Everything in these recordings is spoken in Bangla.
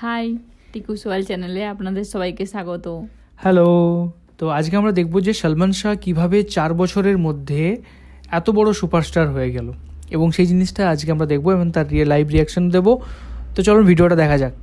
হাই টিকু সোয়াল চ্যানেলে আপনাদের সবাইকে স্বাগত। হ্যালো। তো আজকে আমরা দেখব যে সলমান শাহ কিভাবে 4 বছরের মধ্যে এত বড় সুপারস্টার হয়ে গেল, এবং সেই জিনিসটা আজকে আমরা দেখব এবং তার লাইভ রিয়াকশন দেব। তো চলুন ভিডিওটা দেখা যাক।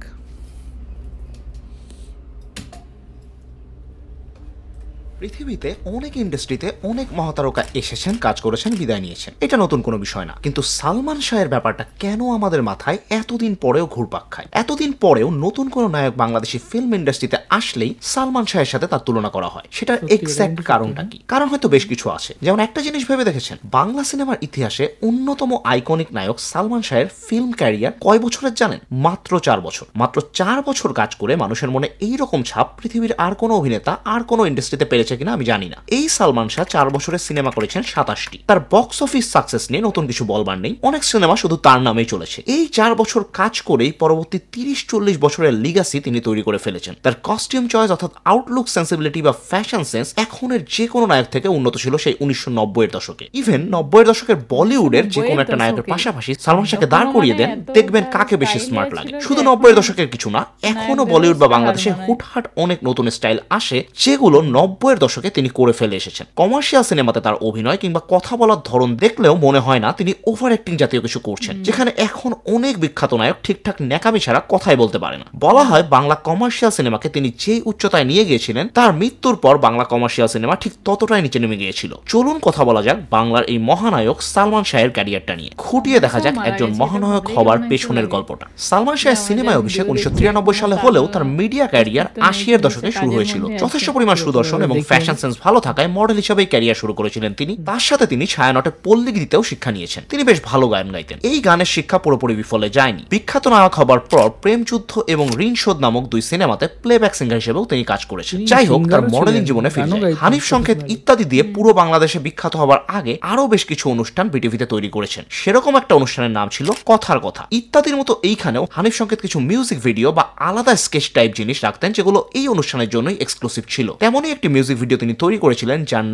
পৃথিবীতে অনেক ইন্ডাস্ট্রিতে অনেক মহাতারকা এসেছেন, কাজ করেছেন, বিদায় নিয়েছেন। এটা নতুন কোনো বিষয় না, কিন্তু সালমান শাহের ব্যাপারটা কেন আমাদের মাথায় এতদিন পরেও ঘুরপাক খায়? এতদিন পরেও নতুন কোনো নায়ক বাংলাদেশি ফিল্ম ইন্ডাস্ট্রিতে আসলেই সালমান শাহের সাথে তার তুলনা করা হয়। সেটার এক্সাক্ট কারণটা কি? কারণ হয়তো বেশ কিছু আছে। যেমন একটা জিনিস ভেবে দেখেছেন, বাংলা সিনেমার ইতিহাসে অন্যতম আইকনিক নায়ক সালমান শাহের ফিল্ম ক্যারিয়ার কয় বছরের জানেন? মাত্র 4 বছর। মাত্র 4 বছর কাজ করে মানুষের মনে এইরকম ছাপ পৃথিবীর আর কোনো অভিনেতা আর কোনো ইন্ডাস্ট্রিতে পেরেছে কিনা আমি জানি না। এই সালমান শাহ 4 বছরের সিনেমা করেছেন 27টি। তার বক্স অফিস সাকসেস নিয়ে নতুন কিছু বলবার নেই, অনেক সিনেমা শুধু তার নামেই চলেছে। এই 4 বছর কাজ করেই পরবর্তী 30-40 বছরের লিগাসি তিনি তৈরি করে ফেলেছেন। তার কস্টিউম চয়েস অর্থাৎ আউটলুক সেন্সিবিলিটি বা ফ্যাশন সেন্স এখনের যে কোনো নায়ক থেকে উন্নত ছিল সেই 1990 এর দশকে। ইভেন 90 এর দশকের বলিউডের যে কোনো একটা নায়কের পাশাপাশি সালমান শাহকে দাঁড় করিয়ে দেন, দেখবেন কাকে বেশি স্মার্ট লাগে। শুধু 90 এর দশকের কিছু না, এখনো বলিউড বা বাংলাদেশে হুটহাট অনেক নতুন স্টাইল আসে যেগুলো 90 এর দশকে তিনি করে ফেলে এসেছেন। কমার্শিয়াল সিনেমাতে তার অভিনয় কিংবা কথা বলার ধরন দেখলেও মনে হয় না তিনি ওভার অ্যাক্টিং জাতীয় কিছু করছেন, যেখানে এখন অনেক বিখ্যাত নায়ক ঠিকঠাক ন্যাকামি ছাড়া কথাই বলতে পারে না। বলা হয় বাংলা কমার্শিয়াল সিনেমাকে তিনি যে উচ্চতায় নিয়ে গিয়েছিলেন, তার মৃত্যুর পর বাংলা কমার্শিয়াল সিনেমা ঠিক ততটাই নিচে নেমে গিয়েছিল। চলুন কথা বলা যাক বাংলার এই মহানায়ক সালমান শাহের ক্যারিয়ারটা নিয়ে। খুঁটিয়ে দেখা যাক একজন মহানায়ক হবার পেছনের গল্পটা। সালমান শাহের সিনেমায় অভিষেক 1993 সালে হলেও তার মিডিয়া ক্যারিয়ার 80 এর দশকে শুরু হয়েছিল। যথেষ্ট পরিমাণ সুদর্শন এবং ফ্যাশন সেন্স ভালো থাকায় মডেল হিসেবে ক্যারিয়ার শুরু করেছিলেন তিনি। তার সাথে তিনি ছায়ানটে পল্লীগীতিতেও শিক্ষা নিয়েছেন। তিনি বেশ ভালো গান গাইতেন। এই গানের শিক্ষা পুরোপুরি বিফলে যায়নি। বিখ্যাত নায়ক হবার পর প্রেমযুদ্ধ এবং ঋণ শোধ নামক 2 সিনেমাতে প্লেব্যাক সিঙ্গার হিসেবেও তিনি কাজ করেছেন। যাই হোক, তার মডেলিং জীবনে ফিরে যায়। হানিফ সংকেত ইত্যাদি দিয়ে পুরো বাংলাদেশে বিখ্যাত হবার আগে আরো বেশ কিছু অনুষ্ঠান বিটিভিতে তৈরি করেছেন। সেরকম একটা অনুষ্ঠানের নাম ছিল কথার কথা। ইত্যাদির মতো এইখানেও হানিফ সংকেত কিছু মিউজিক ভিডিও বা আলাদা স্কেচ টাইপ জিনিস রাখতেন, যেগুলো এই অনুষ্ঠানের জন্যই এক্সক্লুসিভ ছিল। তেমনই একটি মিউজিক ভিডিও তিনি তৈরি করেছিলেন যার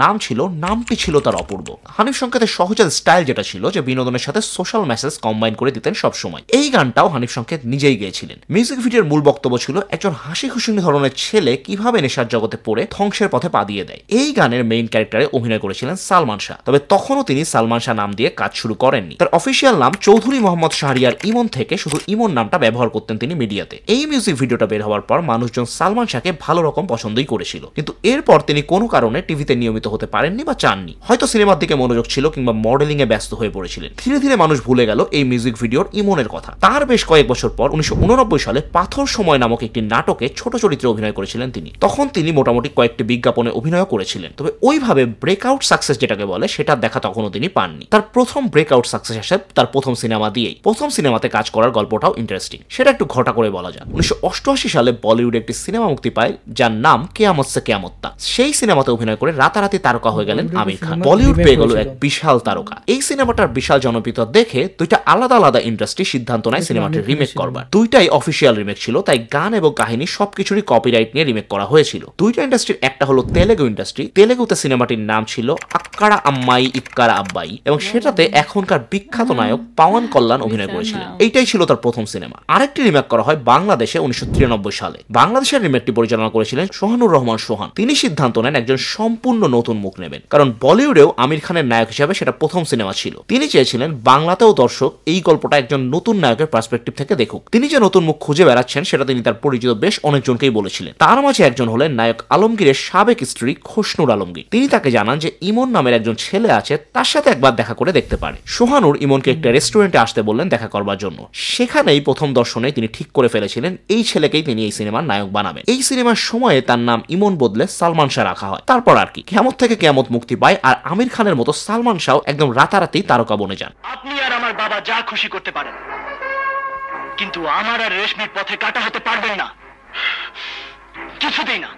নামটি ছিল তার অপূর্ব। হানিফ সংকেতের সহজাত স্টাইল যেটা ছিল যে বিনোদনের সাথে সোশ্যাল মেসেজ কম্বাইন করে দিতেন সব সময়। এই গানটাও হানিফ সংকেত নিজেই গেয়েছিলেন। মিউজিক ভিডিওর মূল বক্তব্য ছিল একজন হাসি খুশি ধরনের ছেলে কিভাবে নেশার জগতে পড়ে ধ্বংসের পথে পা দিয়ে দেয়। এই গানের মেইন ক্যারেক্টারে অভিনয় করেছিলেন সালমান শাহ। তবে তখনও তিনি সালমান শাহ নাম দিয়ে কাজ শুরু করেননি। তার অফিসিয়াল নাম চৌধুরী মোহাম্মদ শাহরিয়ার ইমন থেকে শুধু ইমন নামটা ব্যবহার করতেন তিনি মিডিয়াতে। এই মিউজিক ভিডিওটা বের হওয়ার পর মানুষজন সালমান শাহকে ভালো রকম পছন্দই করেছিল, কিন্তু এরপর তিনি কোনো কারণে টিভিতে নিয়মিত হতে পারেননি বা চাননি। হয়তো সিনেমার দিকে মনোযোগ ছিল কিংবা মডেলিং এ ব্যস্ত হয়ে পড়েছিলেন। ধীরে ধীরে মানুষ ভুলে গেল এই মিউজিক ভিডিওর ইমনের কথা। তার বেশ কয়েক বছর পর 1989 সালে পাথর সময় নামক একটি নাটকে ছোট চরিত্রে অভিনয় করেছিলেন তিনি। তখন তিনি মোটামুটি কয়েকটি বিজ্ঞাপনে অভিনয় করেছিলেন, তবে ওইভাবে ব্রেকআউট সাকসেস যেটাকে বলে সেটা দেখা তখনও তিনি পাননি। তার প্রথম ব্রেকআউট সাকসেস আসে তার প্রথম সিনেমা দিয়েই। প্রথম সিনেমাতে কাজ করার গল্পটাও ইন্টারেস্টিং, সেটা একটু ঘটা করে বলা যায়। 1988 সালে বলিউডে একটি সিনেমা মুক্তি পায় যার নাম কিয়ামত সে কিয়ামত্তা। সেই সিনেমাতে অভিনয় করে রাতারাতি তারকা হয়ে গেলেন আমির খান। বলিউড পেয়ে গেল এক বিশাল তারকা। এই সিনেমাটার বিশাল জনপ্রিয়তা দেখে দুইটা আলাদা আলাদা ইন্ডাস্ট্রি সিদ্ধান্ত নেয় সিনেমাটির রিমেক করবার। দুইটাই অফিসিয়াল রিমেক ছিল, তাই গান এবং কাহিনী সবকিছুরই কপিরাইট নিয়ে রিমেক করা হয়েছিল। দুইটা ইন্ডাস্ট্রির একটা হলো তেলেগু ইন্ডাস্ট্রি। তেলেগুতে সিনেমাটির নাম ছিল আক্কারা আম্মাই ইক্কারা আব্বাই, এবং সেটাতে এখনকার বিখ্যাত নায়ক পাওয়ান কল্যাণ অভিনয় করেছিলেন। এইটাই ছিল তার প্রথম সিনেমা। আরেকটি রিমেক করা হয় বাংলাদেশে 1993 সালে। বাংলাদেশের রিমেকটি পরিচালনা করেছিলেন সোহানুর রহমান সোহান। তিনি সিদ্ধান্ত নেন একজন সম্পূর্ণ নতুন মুখ নেবেন, কারণ বলিউডেও আমির খানের নায়ক হিসেবে সেটা প্রথম সিনেমা ছিল। তিনি চেয়েছিলেন বাংলাতেও দর্শক এই গল্পটা একজন নতুন নায়কের পার্সপেক্টিভ থেকে দেখুক। তিনি যে নতুন মুখ খুঁজে বেড়াচ্ছেন সেটা তিনি তার পরিচিত বেশ অনেকজনকেই বলেছিলেন। তার মাঝে একজন হলেন নায়ক আলমগীরের সাবেক স্ত্রী খোশনুর আলমগীর। তিনি তাকে জানান যে ইমন নামের একজন ছেলে আছে, তার সাথে একবার দেখা করে দেখতে পারে। সোহানুর ইমনকে একটা রেস্টুরেন্টে আসতে বললেন দেখা করবার জন্য। সেখানেই প্রথম দর্শনে তিনি ঠিক করে ফেলেছিলেন এই ছেলেকেই তিনি এই সিনেমার নায়ক বানাবেন। এই সিনেমার সময়ে তার নাম ইমন বদলে সালমান শাহ রাখা হয়। তারপর আর কি, কিয়ামত থেকে কিয়ামত মুক্তি পায়, আর আমির খানের মতো সালমান শাহ একদম রাতারাতি তারকা বনে যান। আপনি আর আমার বাবা যা খুশি করতে পারেন, কিন্তু আমার আর রেশমির পথে কাটা হতে পারবেন না, কিছুতেই না,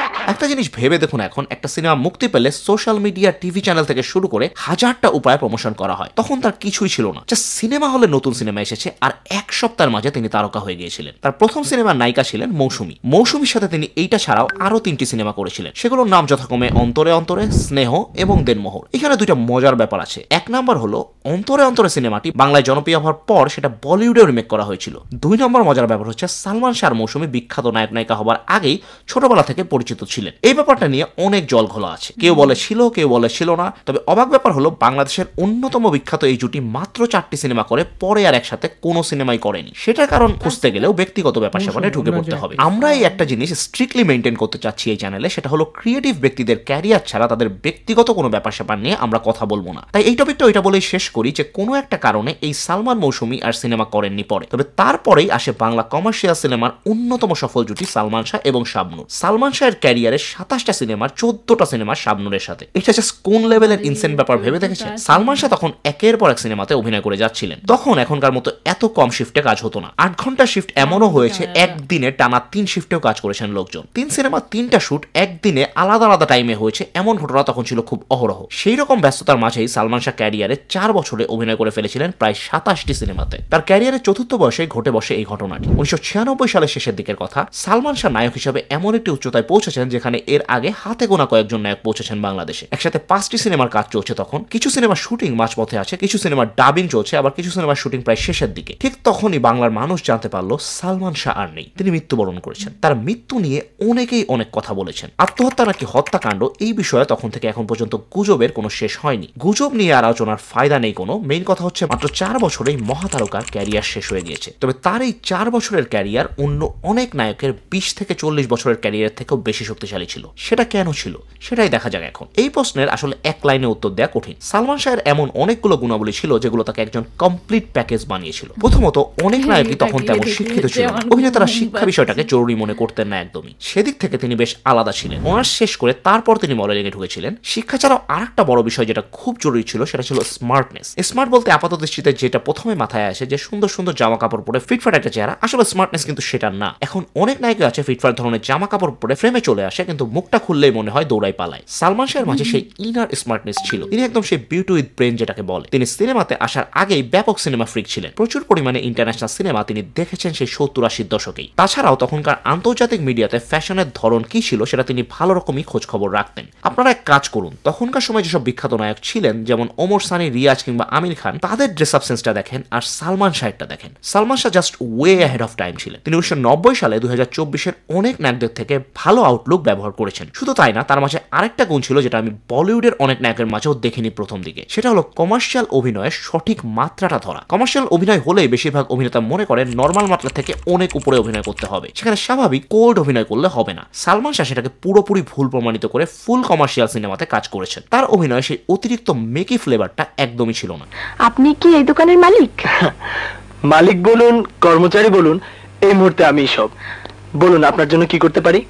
কখনো। একটা জিনিস ভেবে দেখুন, এখন একটা সিনেমা মুক্তি পেলে সোশ্যাল মিডিয়া, টিভি চ্যানেল থেকে শুরু করে হাজারটা উপায়ে প্রমোশন করা হয়। তখন তার কিছুই ছিল না, জাস্ট সিনেমা হলে নতুন সিনেমা এসেছে আর এক সপ্তাহের মাঝে তিনি তারকা হয়ে গিয়েছিলেন। তার প্রথম সিনেমার নায়িকা ছিলেন মৌসুমী। মৌসুমীর সাথে তিনি এইটা ছাড়াও আরো 3টি সিনেমা করেছিলেন, সেগুলোর নাম যথাক্রমে অন্তরে অন্তরে, স্নেহ এবং দেনমোহর। এখানে দুইটা মজার ব্যাপার আছে। এক নাম্বার হলো অন্তরে অন্তরে সিনেমাটি বাংলায় জনপ্রিয় হওয়ার পর সেটা বলিউডেও রিমেক করা হয়েছিল। 2 নম্বর মজার ব্যাপার হচ্ছে সালমান শাহ মৌসুমী বিখ্যাত নায়ক নায়িকা হবার আগেই ছোটবেলা থেকে পরিচিত ছিলেন। এই ব্যাপারটা নিয়ে অনেক জল ঘোলা আছে, কেউ বলে ছিল, কেউ বলে ছিল না। তবে অবাক ব্যাপার হলো বাংলাদেশের অন্যতম বিখ্যাত এই জুটি মাত্র 4টি সিনেমা করে পরে আর একসাথে কোনো সিনেমাই করেনি। সেটার কারণ খুঁজতে গেলেও ব্যক্তিগত ব্যাপার স্যাপারে ঢুকে পড়তে হবে। আমরা এই একটা জিনিস স্ট্রিক্টলি মেনটেন করতে চাচ্ছি এই চ্যানেলে, সেটা হলো ক্রিয়েটিভ ব্যক্তিদের ক্যারিয়ার ছাড়া তাদের ব্যক্তিগত কোনো ব্যাপার স্যাপার নিয়ে আমরা কথা বলবো না। তাই এই টপিকটা ওইটা বলেই শেষ করি যে কোনো একটা কারণে এই সালমান মৌসুমী আর সিনেমা করেননি পরে। তবে তারপরেই আসে বাংলা কমার্শিয়াল সিনেমার অন্যতম সফল জুটি সালমান শাহ এবং শাবনূর। সালমান শাহের ক্যারিয়ারে 27টা সিনেমার 14টা সিনেমা শাবনূরের সাথে। এটা জাস্ট কোন লেভেলের ইনসেন্ট ব্যাপার ভেবে দেখেছেন? সালমান শাহ তখন একের পর এক সিনেমাতে অভিনয় করে যাচ্ছিলেন। তখন এখনকার মতো এত কম শিফটে কাজ হতো না। 8 ঘন্টার শিফট এমনও হয়েছে একদিনে টানা 3 শিফটেও কাজ করেছেন লোকজন। 3 সিনেমা 3টা শুট একদিনে আলাদা আলাদা টাইমে হয়েছে, এমন ঘটনা তখন ছিল খুব অহরহ। সেই রকম ব্যস্ততার মাঝেই সালমান শাহ ক্যারিয়ারে 4 বছরে অভিনয় করে ফেলেছিলেন প্রায় 27টি সিনেমাতে। তার ক্যারিয়ারের চতুর্থ বয়সে ঘটে বসে এই ঘটনাটি। 1996 সালের শেষের দিকের কথা। সালমান শাহ নায়ক হিসেবে এমন একটি উচ্চতায় পৌঁছেছেন যেখানে এর আগে হাতে গোনা কয়েকজন নায়ক পৌঁছেছেন বাংলাদেশে। একসাথে 5টি সিনেমার কাজ চলছে তখন। কিছু সিনেমার শুটিং মাঝপথে আছে, কিছু সিনেমার ডাবিং চলছে, আবার কিছু সিনেমার শুটিং প্রায় শেষের দিকে। ঠিক তখনই বাংলার মানুষ জানতে পারলো সালমান শাহ আর নেই, তিনি মৃত্যুবরণ করেছেন। তার মৃত্যু নিয়ে অনেকেই অনেক কথা বলেছেন। আত্মহত্যা নাকি হত্যাকাণ্ড, এই বিষয়ে তখন থেকে এখন পর্যন্ত গুজবের কোনো শেষ হয়নি। গুজব নিয়ে আলোচনার ফায়দা নেই কোনো। মেইন কথা হচ্ছে মাত্র 4 বছরেই মহাতারকার ক্যারিয়ার শেষ হয়ে গিয়েছে। তবে তার এই 4 বছরের ক্যারিয়ার অন্য অনেক নায়কের 20 থেকে 40 বছরের ক্যারিয়ার থেকেও বেশি শক্তিশালী ছিল। সেটা কেন ছিল সেটাই দেখা যাক এখন। এই প্রশ্নের আসলে এক লাইনে উত্তর দেওয়া কঠিন। সালমান শাহের এমন অনেকগুলো গুণাবলী ছিল যেগুলো তাকে একজন কমপ্লিট প্যাকেজ বানিয়েছিল। প্রথমত অনেক নায়কই তখন তেমন শিক্ষিত ছিল না। অভিনেতারা শিক্ষা বিষয়টাকে জরুরি মনে করতেন না একদমই। সেদিক থেকে তিনি বেশ আলাদা ছিলেন। অনার্স শেষ করে তারপর তিনি মডেলিং এ ঢুকেছিলেন। শিক্ষা ছাড়াও আরেকটা বড় বিষয় যেটা খুব জরুরি ছিল সেটা ছিল স্মার্টনেস। স্মার্ট বলতে আপাত দৃষ্টিতে যেটা প্রথমে মাথায় আসে যে সুন্দর সুন্দর জামা কাপড় পরে ফিটফাট একটা চেহারা, আসলে স্মার্টনেস কিন্তু সেটা না। এখন অনেক নায়িকা আছে ফিটফাট ধরনের জামা কাপড় পরে ফ্রেমে চলে আসে, কিন্তু মুখটা খুললেই মনে হয় দৌড়াই পালায়। সালমান শাহের মাঝে সেই ইনার স্মার্টনেস ছিল। তিনি একদম সেই বিউটি উইথ ব্রেন যেটাকে বলে। তিনি সিনেমাতে আসার আগেই ব্যাপক সিনেমা ফ্রিক ছিলেন। প্রচুর পরিমাণে ইন্টারন্যাশনাল সিনেমা তিনি দেখেছেন সেই 70-80 দশকেই। তাছাড়াও তখনকার আন্তর্জাতিক মিডিয়াতে ফ্যাশনের ধরন কি ছিল সেটা তিনি ভালো রকমই খোঁজ খবর রাখতেন। আপনারা এক কাজ করুন, তখনকার সময় যেসব বিখ্যাত নায়ক ছিলেন যেমন ওমর সানি, রিয়াজ কিংবা আমির খান, তাদের ড্রেস আপ সেন্সটা দেখেন আর সালমান শাহেরটা দেখেন। Salman Shah just way ahead of time ছিলেন। তিনি 1990 সালে 2024-এর অনেক নায়কদের থেকে ভালো আউটলুক ব্যবহার করেছেন। শুধু তাই না, তার মাঝে আরেকটা গুণ ছিল যেটা আমি বলিউডের অনেক নায়কের মাঝেও দেখিনি প্রথম দিকে। সেটা হলো কমার্শিয়াল অভিনয়ের সঠিক মাত্রাটা ধরা। কমার্শিয়াল অভিনয় হলেই বেশিরভাগ অভিনেতা মনে করেন নর্মাল মাত্রা থেকে অনেক উপরে অভিনয় করতে হবে, সেখানে স্বাভাবিক কোল্ড অভিনয় করলে হবে না। সালমান শাহ সেটাকে পুরোপুরি ভুল প্রমাণিত করে ফুল কমার্শিয়াল সিনেমাতে কাজ করেছেন। তার অভিনয়ে সেই অতিরিক্ত মেকি ফ্লেভারটা একদমই ছিল না। আপনি কি এই দোকানের মালিক? মালিক বলুন, কর্মচারী বলুন, এই মুহূর্তে আমি সব। বলুন আপনার জন্য কি করতে পারি?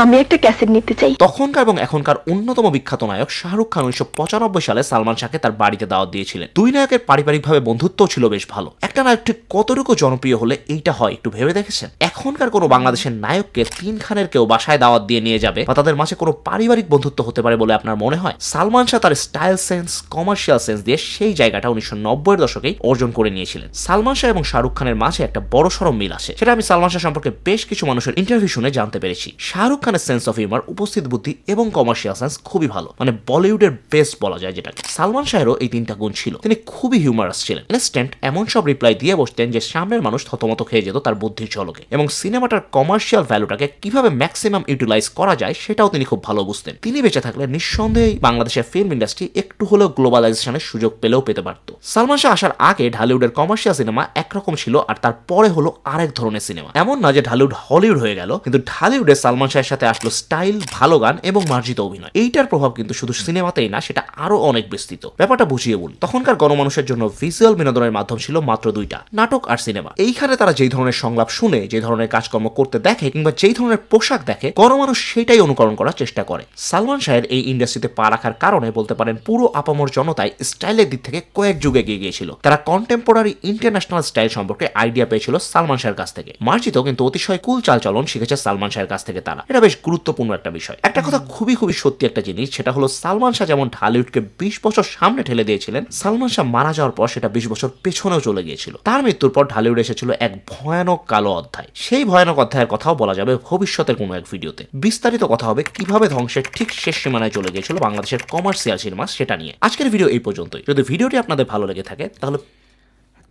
আমি একটা ক্যাসেট নিতে চাই। তখনকার এবং এখনকার অন্যতম বিখ্যাত নায়ক শাহরুখ খান 1995 সালে সালমান শাহকে তার বাড়িতে দাওয়াত দিয়েছিলেন। দুই নায়কের পারিবারিকভাবে বন্ধুত্বও ছিল বেশ ভালো। একটা নায়ক ঠিক কতটুকু জনপ্রিয় হলে এইটা হয় একটু ভেবে দেখেছেন? এখনকার কোনো বাংলাদেশের নায়ককে 3 খানের কেউ বাসায় দাওয়াত দিয়ে নিয়ে যাবে বা তাদের মাঝে কোনো পারিবারিক বন্ধুত্ব হতে পারে বলে আপনার মনে হয়? সালমান শাহ তার স্টাইল সেন্স, কমার্শিয়াল সেন্স দিয়ে সেই জায়গাটা 1990-এর দশকেই অর্জন করে নিয়েছিলেন। সালমান শাহ এবং শাহরুখ খানের মাঝে একটা বড়সড় মিল আছে। সেটা আমি সালমান শাহ সম্পর্কে বেশ কিছু মানুষের ইন্টারভিউ শুনে জানতে পেরেছি। শাহরুখ খানের সেন্স অফ হিউমার, উপস্থিত বুদ্ধি এবং কমার্শিয়াল সেন্স খুবই ভালো, মানে বলিউডের বেস্ট বলা যায় যেটাকে। সালমান শাহেরও এই 3টা গুণ ছিল। তিনি খুবই হিউমারাস ছিলেন। ইনস্ট্যান্ট এমন সব রিপ্লাই দিয়ে বসতেন যে সামনের মানুষ থতমত খেয়ে যেত তার বুদ্ধির ঝলকে। এবং সিনেমাটার কমার্শিয়াল ভ্যালুটাকে কিভাবে ম্যাক্সিমাম ইউটিলাইজ করা যায় সেটাও তিনি খুব ভালো বুঝতেন। তিনি বেঁচে থাকলে নিঃসন্দেহেই বাংলাদেশের ফিল্ম ইন্ডাস্ট্রি একটু হলেও গ্লোবালাইজেশনের সুযোগ পেলেও পেতে পারত। সালমান শাহ আসার আগে ঢালিউডের কমার্শিয়াল সিনেমা একরকম ছিল, আর তারপরে হলো আরেক ধরনের সিনেমা। এমন না যে ঢালিউড হলিউড হয়ে গেল, কিন্তু ঢালিউডে সালমান শাহের সাথে আসলো স্টাইল, ভালো গান এবং মার্জিত অভিনয়। এইটার প্রভাব কিন্তু শুধু সিনেমাতেই না, সেটা আরো অনেক বিস্তৃত। ব্যাপারটা বুঝিয়ে বলি। তখনকার গণমানুষের জন্য ভিজুয়াল বিনোদনের মাধ্যম ছিল মাত্র 2টা, নাটক আর সিনেমা। এইখানে তারা যেই ধরনের সংলাপ শুনে, যে ধরনের কাজকর্ম করতে দেখে কিংবা যেই ধরনের পোশাক দেখে, গণমানুষ সেটাই অনুকরণ করার চেষ্টা করে। সালমান শাহের এই ইন্ডাস্ট্রিতে পা রাখার কারণে বলতে পারেন পুরো আপামর জনতায় স্টাইলের দিক থেকে কয়েক যুগে এগিয়ে গিয়েছিল। তারা কন্টেম্পোরারি ইন্টারন্যাশনাল স্টাইল সম্পর্কে আইডিয়া পেয়েছিল সালমান শাহের কাছ থেকে। মার্জিত কিন্তু অতিশয় কুল চালচলন শিখেছে সালমান শাহের কাছ থেকে তারা। না। এটা বেশ গুরুত্বপূর্ণ একটা বিষয়। একটা কথা খুবই খুবই সত্যি একটা জিনিস, সেটা হলো সালমান শাহ যেমন ঢালিউডকে 20 বছর সামনে ঠেলে দিয়েছিলেন, সালমান শাহ মারা যাওয়ার পর সেটা 20 বছর পেছনেও চলে গিয়েছিল। তার মৃত্যুর পর ঢালিউড এসেছিল এক ভয়ানক কালো অধ্যায়। সেই ভয়ানক অধ্যায়ের কথাও বলা যাবে ভবিষ্যতের কোনো এক ভিডিওতে। বিস্তারিত কথা হবে কিভাবে ধ্বংসের ঠিক শেষ সীমানায় চলে গিয়েছিল বাংলাদেশের কমার্শিয়াল সিনেমা, সেটা নিয়ে। আজকের ভিডিও এই পর্যন্তই। যদি ভিডিওটি আপনাদের ভালো লেগে থাকে তাহলে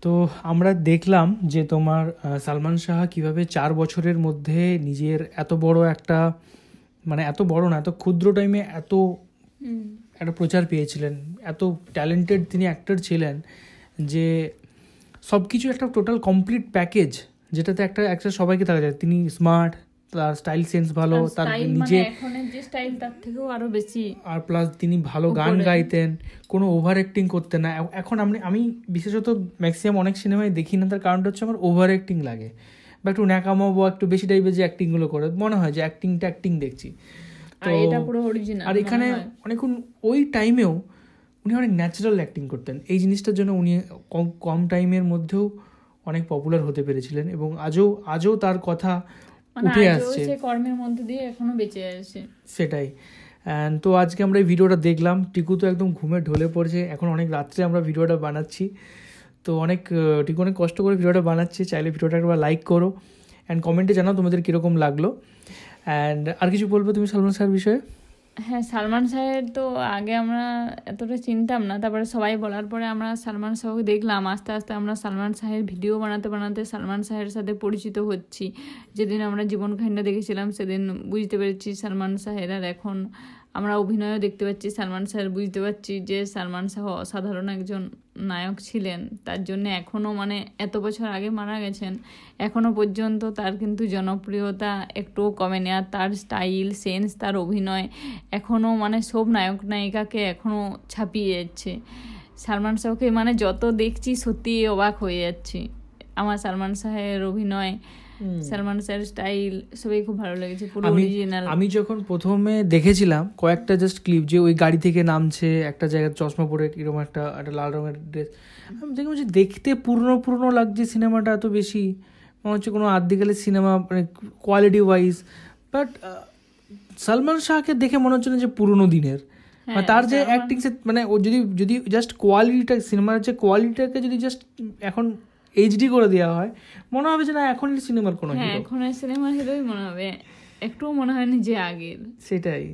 তো আমরা দেখলাম যে তোমার সালমান শাহ কিভাবে 4 বছরের মধ্যে নিজের এত বড় একটা, মানে এত বড় না, এত ক্ষুদ্র টাইমে এত একটা প্রচার পেয়েছিলেন। এত ট্যালেন্টেড তিনি অ্যাক্টর ছিলেন যে সব কিছু একটা টোটাল কমপ্লিট প্যাকেজ, যেটাতে একটা সবাইকে দেখা যায়। তিনি স্মার্ট, তার স্টাইল সেন্স ভালো, তার নিজে এখনের যে স্টাইল তার থেকেও আরো বেশি, আর প্লাস তিনি ভালো গান গাইতেন, কোনো ওভার অ্যাক্টিং করতেন না। এখন আমি বিশেষত ম্যাক্সিমাম অনেক সিনেমায় দেখি না, তার কারণটা হচ্ছে আমার ওভার অ্যাক্টিং লাগে, বা একটু ন্যাকামো বা একটু বেশি টাইপের যে অ্যাক্টিংগুলো করে মনে হয় যে অ্যাক্টিং দেখছি। তো এটা পুরো অরিজিনাল। আর এখানে অনেকক্ষণ ওই টাইমেও উনি অনেক ন্যাচারাল অ্যাক্টিং করতেন। এই জিনিসটার জন্য উনি কম টাইমের মধ্যেও অনেক পপুলার হতে পেরেছিলেন, এবং আজও তার কথা উঠে আসছে, কর্মের মধ্যে দিয়ে এখনো বেঁচে আছে। সেটাই। অ্যান্ড তো আজকে আমরা এই ভিডিওটা দেখলাম। টিকু তো একদম ঘুমে ঢলে পড়ছে, এখন অনেক রাত্রে আমরা ভিডিওটা বানাচ্ছি, তো টিকু অনেক কষ্ট করে ভিডিওটা বানাচ্ছি। চাইলে ভিডিওটা একবার লাইক করো অ্যান্ড কমেন্টে জানাও তোমাদের কীরকম লাগলো। অ্যান্ড আর কিছু বলবো তুমি সালমান শাহের বিষয়ে? হ্যাঁ, সালমান শাহের তো আগে আমরা এতটা চিনতাম না, তারপরে সবাই বলার পরে আমরা সালমান শাহকে দেখলাম। আস্তে আস্তে আমরা সালমান শাহের ভিডিও বানাতে বানাতে সালমান শাহের সাথে পরিচিত হচ্ছি। যেদিন আমরা জীবন কাহিনীটা দেখেছিলাম সেদিন বুঝতে পেরেছি সালমান শাহের, আর এখন আমরা অভিনয়ও দেখতে পাচ্ছি সালমান শাহের, বুঝতে পারছি যে সালমান শাহ অসাধারণ একজন নায়ক ছিলেন। তার জন্য এখনও, মানে এত বছর আগে মারা গেছেন, এখনও পর্যন্ত তার কিন্তু জনপ্রিয়তা একটুও কমেনি। আর তার স্টাইল সেন্স, তার অভিনয় এখনও মানে সব নায়ক নায়িকাকে এখনও ছাপিয়ে যাচ্ছে। সালমান শাহকে মানে যত দেখছি সত্যি অবাক হয়ে যাচ্ছি। আমার সালমান শাহের অভিনয়, সালমান শাহের স্টাইল সবই খুব ভালো লেগেছে, পুরো অরিজিনাল। আমি যখন প্রথমে দেখেছিলাম কয়েকটা জাস্ট ক্লিপ, যে ওই গাড়ি থেকে নামছে একটা জায়গায় চশমা পরে, এরকম একটা লাল রঙের ড্রেস, আমি দেখলাম যে দেখতে পুরনো লাগছে সিনেমাটা এত বেশি, মনে হচ্ছে কোনো আদিকালের সিনেমা, মানে কোয়ালিটি ওয়াইজ। বাট সালমান শাহকে দেখে মনে হচ্ছে না যে পুরোনো দিনের, তার যে অ্যাক্টিং, মানে ও যদি জাস্ট কোয়ালিটিটা, সিনেমার যে কোয়ালিটিটাকে যদি জাস্ট এখন এইচডি করে দেওয়া হয়, মনে হবে যে না এখনই সিনেমার কোনো হিরো, এখনের সিনেমার হিরোই মনে হবে, একটু মনে হয়নি যে আগের। সেটাই।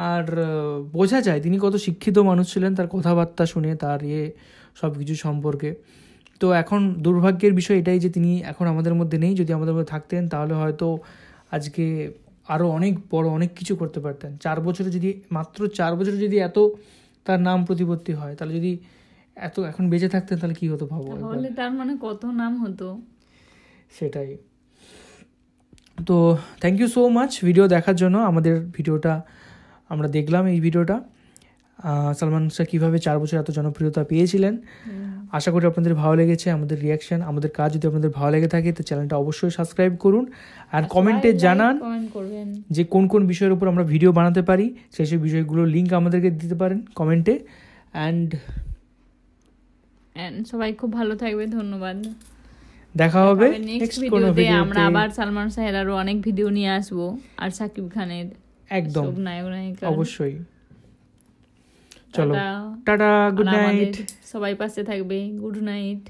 আর বোঝা যায় তিনি কত শিক্ষিত মানুষ ছিলেন তার কথাবার্তা শুনে, তার সব কিছু সম্পর্কে। তো এখন দুর্ভাগ্যের বিষয় এটাই যে তিনি এখন আমাদের মধ্যে নেই। যদি আমাদের মধ্যে থাকতেন তাহলে হয়তো আজকে আরও অনেক বড় অনেক কিছু করতে পারতেন। মাত্র 4 বছরে যদি এত তার নাম প্রতিপত্তি হয়, তাহলে যদি এত এখন বেঁচে থাকতেন তাহলে কি হতো ভাবো, তাহলে তার মানে কত নাম হতো। সেটাই। তো thank you so much video দেখার জন্য। আমাদের ভিডিওটা আমরা দেখলাম, এই ভিডিওটা সালমান শাহ কীভাবে 4 বছর এত জনপ্রিয়তা পেয়েছিলেন। আশা করি আপনাদের ভালো লেগেছে আমাদের রিয়াকশন, আমাদের কাজ। যদি আপনাদের ভালো লেগে থাকে তো চ্যানেলটা অবশ্যই সাবস্ক্রাইব করুন, আর কমেন্টে জানান যে কোন কোন বিষয়ের উপর আমরা ভিডিও বানাতে পারি, সেই সব বিষয়গুলোর লিঙ্ক আমাদেরকে দিতে পারেন কমেন্টে। অ্যান্ড সবাই খুব ভালো থাকবে, ধন্যবাদ। দেখা হবে নেক্সট ভিডিওতে। আমরা আবার সালমান শাহের আরো অনেক ভিডিও নিয়ে আসবো, আর সাকিব খানের একদম নায়ক নায়িকা অবশ্যই। চলো টাটা, গুড নাইট। সবাই পাশে থাকবে, গুড নাইট।